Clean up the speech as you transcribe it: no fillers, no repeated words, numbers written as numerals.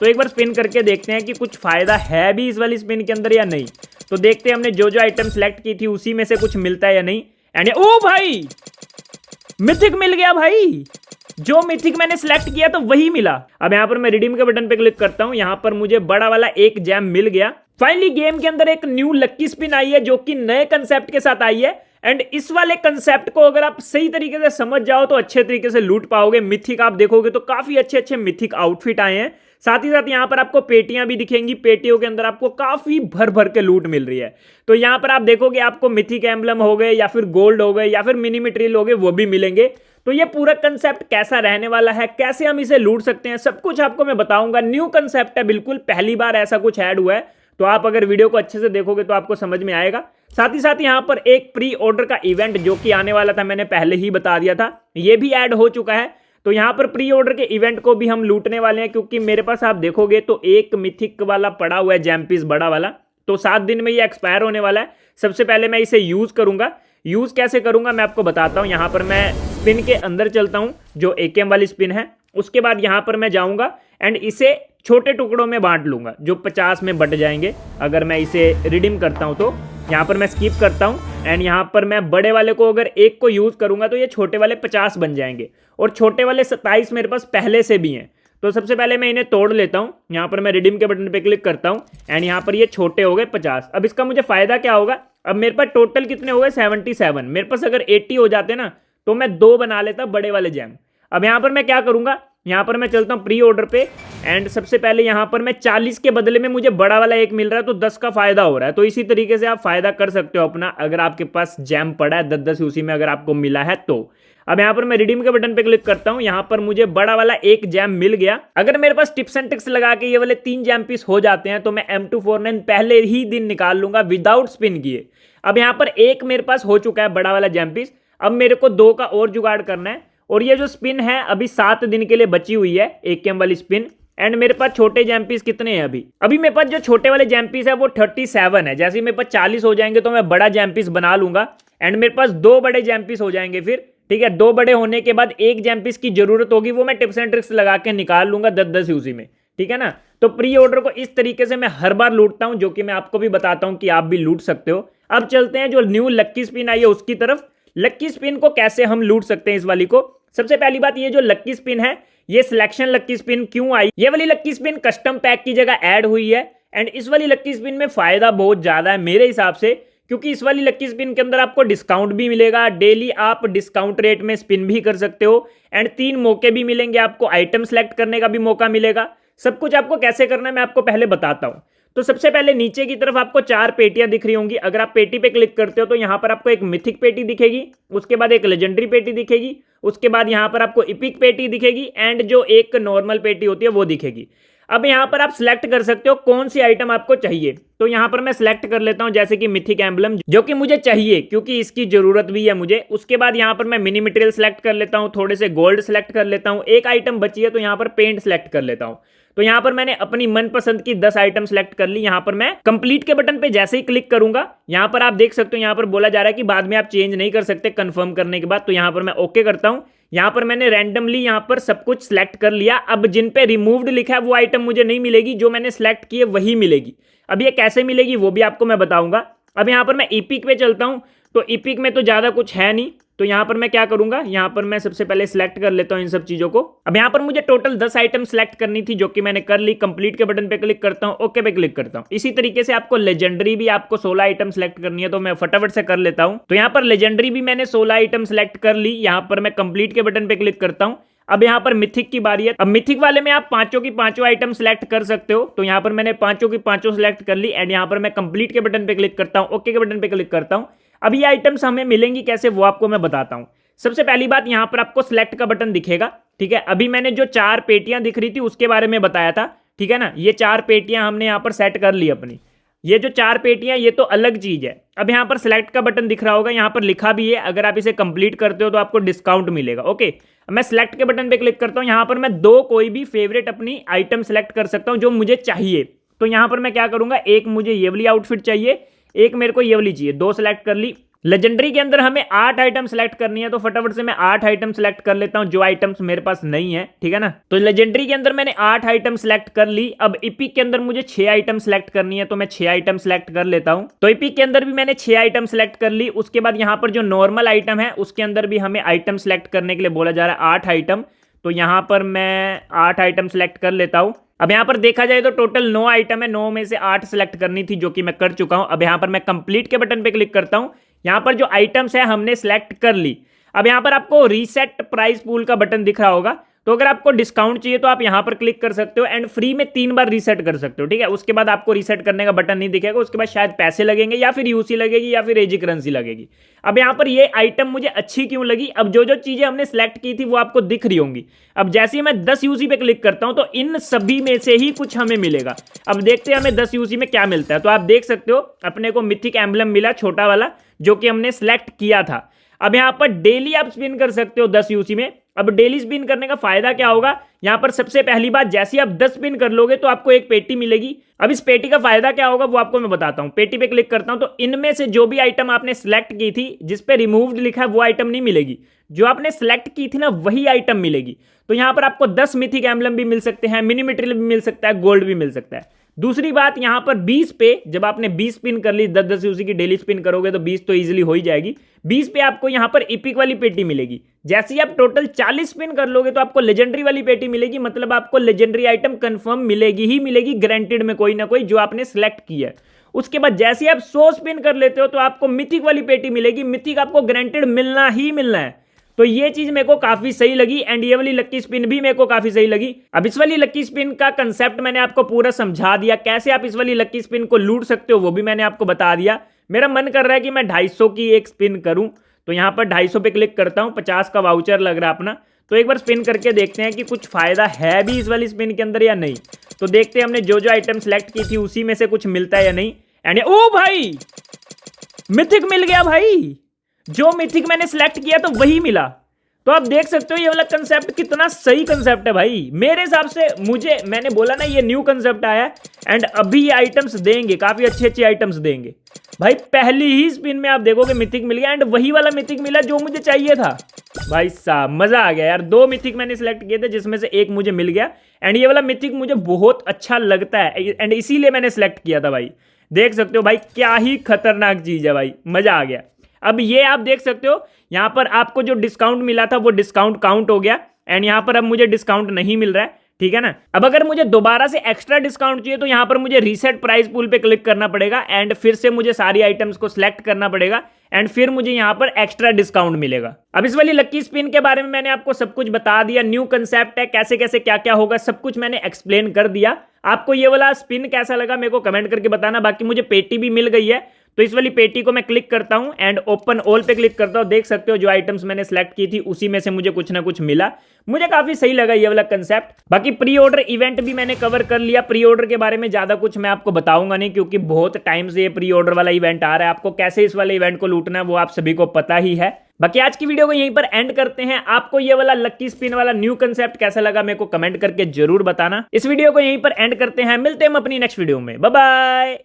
तो एक बार स्पिन करके देखते हैं कि कुछ फायदा है भी इस वाली स्पिन के अंदर या नहीं। तो देखते हैं हमने जो जो आइटम सेलेक्ट की थी उसी में से कुछ मिलता है या नहीं। एंड ओ भाई, मिथिक मिल गया भाई। जो मिथिक मैंने सिलेक्ट किया तो वही मिला। अब यहाँ पर मैं रिडीम के बटन पे क्लिक करता हूँ, यहाँ पर मुझे बड़ा वाला एक जैम मिल गया। फाइनली गेम के अंदर एक न्यू लक्की स्पिन आई है जो कि नए कंसेप्ट के साथ आई है। एंड इस वाले कंसेप्ट को अगर आप सही तरीके से समझ जाओ तो अच्छे तरीके से लूट पाओगे। मिथिक आप देखोगे तो काफी अच्छे अच्छे मिथिक आउटफिट आए हैं। साथ ही साथ यहाँ पर आपको पेटियां भी दिखेंगी, पेटियों के अंदर आपको काफी भर भर के लूट मिल रही है। तो यहाँ पर आप देखोगे आपको मिथिक एम्बलम हो गए या फिर गोल्ड हो गए या फिर मिनी मटेरियल हो गए, वो भी मिलेंगे। तो ये पूरा कंसेप्ट कैसा रहने वाला है, कैसे हम इसे लूट सकते हैं, सब कुछ आपको मैं बताऊंगा। न्यू कंसेप्ट है, बिल्कुल पहली बार ऐसा कुछ ऐड हुआ है। तो आप अगर वीडियो को अच्छे से देखोगे तो आपको समझ में आएगा। साथ ही साथ यहाँ पर एक प्री ऑर्डर का इवेंट जो कि आने वाला था, मैंने पहले ही बता दिया था, ये भी ऐड हो चुका है। तो यहाँ पर प्री ऑर्डर के इवेंट को भी हम लूटने वाले हैं, क्योंकि मेरे पास आप देखोगे तो एक मिथिक वाला पड़ा हुआ है, जैम्पीस बड़ा वाला। तो 7 दिन में ये एक्सपायर होने वाला है। सबसे पहले मैं इसे यूज करूंगा। यूज कैसे करूंगा मैं आपको बताता हूं। यहाँ पर मैं स्पिन के अंदर चलता हूं, जो एकेएम वाली स्पिन है। उसके बाद यहाँ पर मैं जाऊंगा एंड इसे छोटे टुकड़ों में बांट लूंगा, जो 50 में बट जाएंगे। अगर मैं इसे रिडीम करता हूं तो यहाँ पर मैं स्किप करता हूं एंड यहाँ पर मैं बड़े वाले को अगर एक को यूज करूंगा तो ये छोटे वाले 50 बन जाएंगे, और छोटे वाले 27 मेरे पास पहले से भी हैं। तो सबसे पहले मैं इन्हें तोड़ लेता हूं। यहाँ पर मैं रिडीम के बटन पे क्लिक करता हूं एंड यहाँ पर ये छोटे हो गए 50। अब इसका मुझे फायदा क्या होगा, अब मेरे पास टोटल कितने हो गए 77। मेरे पास अगर 80 हो जाते ना तो मैं 2 बना लेता बड़े वाले जैम। अब यहाँ पर मैं क्या करूंगा, यहाँ पर मैं चलता हूँ प्री ऑर्डर पे एंड सबसे पहले यहाँ पर मैं 40 के बदले में मुझे बड़ा वाला एक मिल रहा है, तो 10 का फायदा हो रहा है। तो इसी तरीके से आप फायदा कर सकते हो अपना, अगर आपके पास जैम पड़ा है 10-10 उसी में अगर आपको मिला है तो। अब यहाँ पर मैं रिडीम के बटन पे क्लिक करता हूँ, यहाँ पर मुझे बड़ा वाला एक जैम मिल गया। अगर मेरे पास टिप्स एंड ट्रिक्स लगा के ये वाले 3 जैम पीस हो जाते हैं तो मैं M249 पहले ही दिन निकाल लूंगा विदाउट स्पिन किए। अब यहाँ पर एक मेरे पास हो चुका है बड़ा वाला जैम पीस। अब मेरे को 2 का और जुगाड़ करना है, और ये जो स्पिन है अभी 7 दिन के लिए बची हुई है, एकेएम वाली स्पिन। एंड मेरे पास छोटे जैम पीस कितने हैं अभी मेरे पास जो छोटे वाले जैम पीस है वो 37 है। जैसे मेरे पास 40 हो जाएंगे तो मैं बड़ा जैम पीस बना लूंगा एंड मेरे पास 2 बड़े जैम पीस हो जाएंगे फिर। ठीक है, 2 बड़े होने के बाद एक जैम पीस की जरूरत होगी, वो मैं टिप्स एंड ट्रिक्स लगा के निकाल लूंगा 10-10 उसी में। ठीक है ना। तो प्री ऑर्डर को इस तरीके से मैं हर बार लूटता हूं, जो कि मैं आपको भी बताता हूं कि आप भी लूट सकते हो। अब चलते हैं जो न्यू लक्की स्पिन आई है उसकी तरफ। लक्की स्पिन को कैसे हम लूट सकते हैं इस वाली को। सबसे पहली बात, ये जो लक्की स्पिन है ये सिलेक्शन लक्की स्पिन क्यों आई। ये वाली लक्की स्पिन कस्टम पैक की जगह ऐड हुई है एंड इस वाली लक्की स्पिन में फायदा बहुत ज्यादा है मेरे हिसाब से, क्योंकि इस वाली लक्की स्पिन के अंदर आपको डिस्काउंट भी मिलेगा। डेली आप डिस्काउंट रेट में स्पिन भी कर सकते हो एंड 3 मौके भी मिलेंगे आपको, आइटम सेलेक्ट करने का भी मौका मिलेगा। सब कुछ आपको कैसे करना है मैं आपको पहले बताता हूं। तो सबसे पहले नीचे की तरफ आपको 4 पेटियां दिख रही होंगी। अगर आप पेटी पे क्लिक करते हो तो यहाँ पर आपको एक मिथिक पेटी दिखेगी, उसके बाद एक लेजेंडरी पेटी दिखेगी, उसके बाद यहाँ पर आपको इपिक पेटी दिखेगी एंड जो एक नॉर्मल पेटी होती है वो दिखेगी। अब यहाँ पर आप सिलेक्ट कर सकते हो कौन सी आइटम आपको चाहिए। तो यहाँ पर मैं सिलेक्ट कर लेता हूँ जैसे कि मिथिक एम्बलम, जो कि मुझे चाहिए क्योंकि इसकी जरूरत भी है मुझे। उसके बाद यहाँ पर मैं मिनी मटेरियल सेलेक्ट कर लेता हूँ, थोड़े से गोल्ड सेलेक्ट कर लेता हूँ, एक आइटम बची है तो यहाँ पर पेंट सेलेक्ट कर लेता हूँ। तो यहाँ पर मैंने अपनी मनपसंद की 10 आइटम सेलेक्ट कर ली। यहाँ पर मैं कंप्लीट के बटन पे जैसे ही क्लिक करूंगा, यहाँ पर आप देख सकते हो यहाँ पर बोला जा रहा है कि बाद में आप चेंज नहीं कर सकते कंफर्म करने के बाद। तो यहाँ पर मैं ओके करता हूँ। यहाँ पर मैंने रैंडमली यहाँ पर सब कुछ सिलेक्ट कर लिया। अब जिन पे रिमूव्ड लिखा है वो आइटम मुझे नहीं मिलेगी, जो मैंने सिलेक्ट की है वही मिलेगी। अब ये कैसे मिलेगी वो भी आपको मैं बताऊंगा। अब यहाँ पर मैं इपिक पे चलता हूँ, तो इपिक में तो ज्यादा कुछ है नहीं। तो यहाँ पर मैं क्या करूंगा, यहाँ पर मैं सबसे पहले सिलेक्ट कर लेता हूँ इन सब चीजों को। अब यहाँ पर मुझे टोटल 10 आइटम सिलेक्ट करनी थी, जो कि मैंने कर ली। कंप्लीट के बटन पे क्लिक करता हूँ, ओके पे क्लिक करता हूँ। इसी तरीके से आपको लेजेंडरी भी आपको 16 आइटम सिलेक्ट करनी है, तो मैं फटाफट से कर लेता हूँ। तो यहाँ पर लेजेंडरी भी मैंने 16 आइटम सिलेक्ट कर ली। यहाँ पर मैं कंप्लीट के बटन पे क्लिक करता हूँ। अब यहाँ पर मिथिक की बारी है। अब मिथिक वाले में आप 5 की 5 आइटम सिलेक्ट कर सकते हो। तो यहाँ पर मैंने 5 की 5 सिलेक्ट कर ली एंड यहाँ पर मैं कंप्लीट के बटन पे क्लिक करता हूँ, ओके के बटन पे क्लिक करता हूँ। अब ये आइटम्स हमें मिलेंगी कैसे वो आपको मैं बताता हूँ। सबसे पहली बात, यहाँ पर आपको सिलेक्ट का बटन दिखेगा। ठीक है, अभी मैंने जो 4 पेटियां दिख रही थी उसके बारे में बताया था। ठीक है ना, ये 4 पेटियां हमने यहाँ पर सेट कर ली अपनी। ये जो 4 पेटियां ये तो अलग चीज है। अब यहाँ पर सिलेक्ट का बटन दिख रहा होगा, यहाँ पर लिखा भी है अगर आप इसे कंप्लीट करते हो तो आपको डिस्काउंट मिलेगा। ओके, अब मैं सिलेक्ट के बटन पे क्लिक करता हूँ। यहाँ पर मैं 2 कोई भी फेवरेट अपनी आइटम सेलेक्ट कर सकता हूँ जो मुझे चाहिए। तो यहाँ पर मैं क्या करूंगा, एक मुझे ये वाली आउटफिट चाहिए, एक मेरे को ये वाली चाहिए। 2 सेलेक्ट कर ली। लेजेंडरी के अंदर हमें 8 आइटम सेलेक्ट करनी है, तो फटाफट से मैं 8 आइटम सेलेक्ट कर लेता हूं जो आइटम्स मेरे पास नहीं है, ठीक है ना। तो लेजेंडरी के अंदर मैंने 8 आइटम सेलेक्ट कर ली। अब इपिक के अंदर मुझे 6 आइटम सेलेक्ट करनी है, तो मैं 6 आइटम सेलेक्ट कर लेता हूं। तो इपिक के अंदर भी मैंने 6 आइटम सेलेक्ट कर ली। उसके बाद यहां पर जो नॉर्मल आइटम है उसके अंदर भी हमें आइटम सेलेक्ट करने के लिए बोला जा रहा है 8 आइटम। तो यहां पर मैं 8 आइटम सेलेक्ट कर लेता हूं। अब यहां पर देखा जाए तो टोटल 9 आइटम है, 9 में से 8 सेलेक्ट करनी थी जो कि मैं कर चुका हूं। अब यहां पर मैं कंप्लीट के बटन पे क्लिक करता हूं। यहां पर जो आइटम्स है हमने सेलेक्ट कर ली। अब यहां पर आपको रीसेट प्राइस पूल का बटन दिख रहा होगा, तो अगर आपको डिस्काउंट चाहिए तो आप यहां पर क्लिक कर सकते हो एंड फ्री में 3 बार रीसेट कर सकते हो, ठीक है। उसके बाद आपको रीसेट करने का बटन नहीं दिखेगा, उसके बाद शायद पैसे लगेंगे या फिर यूसी लगेगी या फिर एजी करेंसी लगेगी। अब यहां पर ये आइटम मुझे अच्छी क्यों लगी, अब जो जो चीजें हमने सेलेक्ट की थी वो आपको दिख रही होंगी। अब जैसे ही मैं 10 यूसी पे क्लिक करता हूं तो इन सभी में से ही कुछ हमें मिलेगा। अब देखते हैं हमें 10 यूसी में क्या मिलता है। तो आप देख सकते हो अपने को मिथिक एम्बलम मिला, छोटा वाला, जो कि हमने सेलेक्ट किया था। अब यहां पर डेली आप स्पिन कर सकते हो 10 यूसी में। अब डेली स्पिन करने का फायदा क्या होगा, यहां पर सबसे पहली बात, जैसे आप 10 स्पिन कर लोगे तो आपको एक पेटी मिलेगी। अब इस पेटी का फायदा क्या होगा वो आपको मैं बताता हूं। पेटी पे क्लिक करता हूं तो इनमें से जो भी आइटम आपने सेलेक्ट की थी, जिस पे रिमूव्ड लिखा है वो आइटम नहीं मिलेगी, जो आपने सेलेक्ट की थी ना वही आइटम मिलेगी। तो यहां पर आपको 10 मिथिक एम्बलम भी मिल सकते हैं, मिनी मटेरियल भी मिल सकता है, गोल्ड भी मिल सकता है। दूसरी बात, यहां पर 20 पे जब आपने 20 स्पिन कर ली, 10-10 यूसी की डेली स्पिन करोगे तो 20 तो इजीली हो ही जाएगी। 20 पे आपको यहां पर इपिक वाली पेटी मिलेगी। जैसे ही आप टोटल 40 स्पिन कर लोगे तो आपको लेजेंडरी वाली पेटी मिलेगी। मतलब आपको लेजेंडरी आइटम कंफर्म मिलेगी ही मिलेगी, गारंटेड में कोई ना कोई, जो आपने सेलेक्ट किया है। उसके बाद जैसे ही आप 100 स्पिन कर लेते हो तो आपको मिथिक वाली पेटी मिलेगी। मिथिक आपको गारंटेड मिलना ही मिलना है। तो ये चीज मेरे को काफी सही लगी एंड ये वाली लक्की स्पिन भी मेरे को काफी सही लगी। अब इस वाली लक्की स्पिन का कंसेप्ट मैंने आपको पूरा समझा दिया, कैसे आप इस वाली लक्की स्पिन को लूट सकते हो वो भी मैंने आपको बता दिया। मेरा मन कर रहा है कि मैं 250 की एक स्पिन करूं, तो यहां पर 250 पे क्लिक करता हूं। 50 का वाउचर लग रहा है अपना, तो एक बार स्पिन करके देखते हैं कि कुछ फायदा है भी इस वाली स्पिन के अंदर या नहीं। तो देखते हैं हमने जो जो आइटम सेलेक्ट की थी उसी में से कुछ मिलता है या नहीं। एंड ओ भाई, मिथिक मिल गया भाई। जो मिथिक मैंने सेलेक्ट किया तो वही मिला। तो आप देख सकते हो ये वाला कंसेप्ट कितना सही कंसेप्ट है भाई। मेरे हिसाब से, मैंने बोला ना ये न्यू कंसेप्ट आया है एंड अभी ये आइटम्स देंगे, काफी अच्छे अच्छे आइटम्स देंगे भाई। पहली ही स्पिन में आप देखोगे मिथिक मिल गया एंड वही वाला मिथिक मिला जो मुझे चाहिए था। भाई साहब मजा आ गया यार। 2 मिथिक मैंने सेलेक्ट किए थे जिसमें से एक मुझे मिल गया एंड ये वाला मिथिक मुझे बहुत अच्छा लगता है एंड इसीलिए मैंने सेलेक्ट किया था भाई। देख सकते हो भाई क्या ही खतरनाक चीज है भाई, मजा आ गया। अब ये आप देख सकते हो यहां पर आपको जो डिस्काउंट मिला था वो डिस्काउंट काउंट हो गया एंड यहां पर अब मुझे डिस्काउंट नहीं मिल रहा है, ठीक है ना। अब अगर मुझे दोबारा से एक्स्ट्रा डिस्काउंट चाहिए तो यहां पर मुझे रीसेट प्राइस पूल पे क्लिक करना पड़ेगा एंड फिर से मुझे सारी आइटम्स को सिलेक्ट करना पड़ेगा एंड फिर मुझे यहां पर एक्स्ट्रा डिस्काउंट मिलेगा। अब इस वाली लक्की स्पिन के बारे में मैंने आपको सब कुछ बता दिया, न्यू कंसेप्ट है, कैसे कैसे क्या क्या होगा सब कुछ मैंने एक्सप्लेन कर दिया। आपको ये वाला स्पिन कैसा लगा मेरे को कमेंट करके बताना। बाकी मुझे पेटी भी मिल गई है, तो इस वाली पेटी को मैं क्लिक करता हूं एंड ओपन ऑल पे क्लिक करता हूं। देख सकते हो जो आइटम्स मैंने सेलेक्ट की थी उसी में से मुझे कुछ ना कुछ मिला। मुझे काफी सही लगा ये वाला कंसेप्ट। बाकी प्री ऑर्डर इवेंट भी मैंने कवर कर लिया। प्री ऑर्डर के बारे में ज्यादा कुछ मैं आपको बताऊंगा नहीं, क्योंकि बहुत टाइम से ये प्री ऑर्डर वाला इवेंट आ रहा है। आपको कैसे इस वाले इवेंट को लूटना है वो आप सभी को पता ही है। बाकी आज की वीडियो को यहीं पर एंड करते हैं। आपको ये वाला लक्की स्पिन वाला न्यू कंसेप्ट कैसा लगा मेरे को कमेंट करके जरूर बताना। इस वीडियो को यहीं पर एंड करते हैं, मिलते हैं हम अपनी नेक्स्ट वीडियो में। Bye bye.